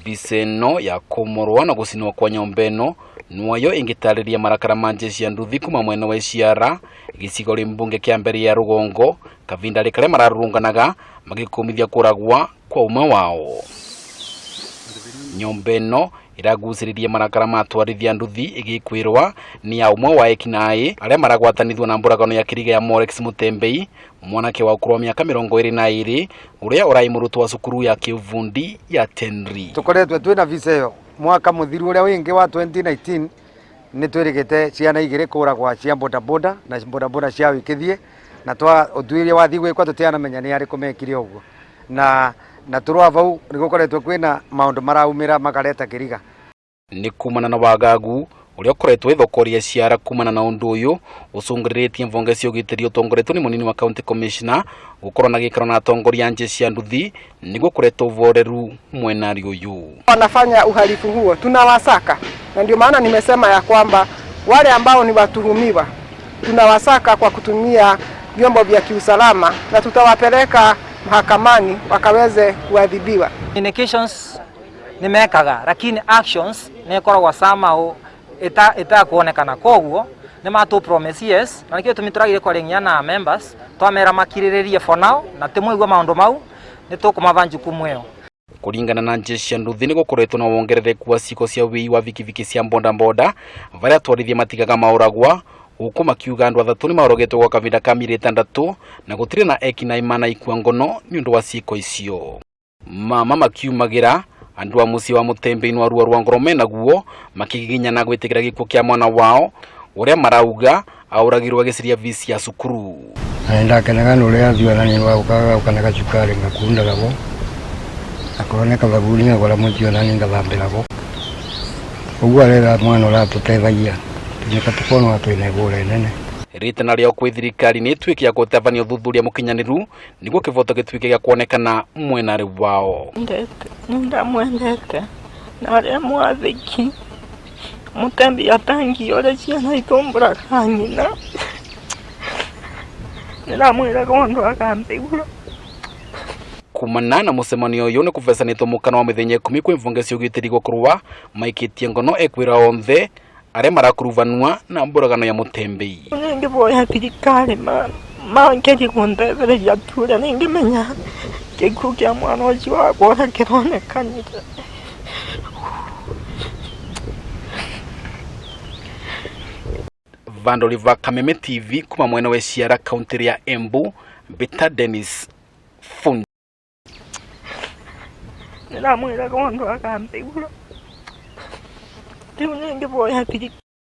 Biseno ya komorwa na gusinwa kwa nyomba ino nuwayo ingitariria marakara manje cia nduthi kuma mwena wa Ishiara gicigo rimbunge kia mbere ya Rugongo kavinda rikare mararunganaga magikumithia kuragwa kwa uma wao. Nyomba ino iraguciririe marakara ma Atwarithia nduthi igikwirwa ni ya umwe wa ekinai aria maragwatanithwa na mburagano ya kiriga ya Morex Mutembei mwanake wa ukuru wa miaka 22 uria urai murutu wa cukuru ya kiuvundi ya Tenri. Tukoretwe twina viseo mwaka muthiru uria wingi wa 2019 ni twirigite ciana igire kuragwa cia Boda Boda na Boda Boda cia wikithie na twa utwiria wathi gwikwa tutiana menya ni ari kumekire uguo na turwa vau nigukoretwe kwina maundu maraumira makareta kiriga. Ni kuumana na wagagu uria ukoretwe ithokoria Ishiara kuumana na undu uyu ucungiriretie mvonge cia ugitiri utongoretwo ni munini wa county commissioner gukorwo na gikaro na atongoria anje cia nduthi niguo kuretwo uvoreru mwenari uyu. Wanafanya uhalifu huo tunawasaka, na ndio maana nimesema ya kwamba wale ambao ni watuhumiwa tunawasaka kwa kutumia vyombo vya kiusalama na tutawapeleka mahakamani wakaweze kuadhibiwa. Communications nimekaga lakini actions nekoragwa sama eta kuonekana koguo ni matu promises na nikio tumituragire kwarengia na members twamera makirirerie for now na timwigwa maundu mau nitukumavanju kumweo. Kuringana na njeshi nduthi nigukoretwo na wongerereku wa ciko cia wii wa vikiviki cia Boda Boda varia Atwarithia matigaga mauragwa huku makiuga andu athatu ni marogetwo gwa kavinda ka miri 6 na gutire na ekinai mana ikua ngono ni undu wa ciko icio. Mama makiumagira andu a muci wa Mutembei no arua rwa ngoro menaguo makigiginya na gwitigira gikuo kia mwana wao uria marauga auragirwo giciria visi ya cukuru. Aenda kenaga no ria thiwa ni wa ukaga ukanaga cukari ngakundaga bo akoroneka baguri ngora mutio nani ngathambira bo uguo arera mwana ora tutethagia tunyeka tukono atwine gore nene. Ritana ria kwa thirikari ni twiki ya gutavania uthuthuria mukinyaniru niguo kivoto gitwike gia kuonekana mwenari wao. Ndamwendete na aria mwathiki Mutembei atangi ore ciana itombura kanyina niramwira gondo akambigura. Kumana na mucemanio uyu ni kuvecanitwo mukana wa mithenya 10 kwi mvonge cia ugitiri gukurwa maikitie ngono ekwira onthe aria marakuruvanwa na mburagano ya Mutembei. Ningivoya thirikari mangeri kundethereria tura ningimenya gikuo kia mwana ucio wakwa kironekanire. Vandoliva Kameme TV kuma mwena wa Ishiara kaunti ya Embu Beta Dennis Fundi. Niramwira gondo akambigura. Tiunenge voya thirikari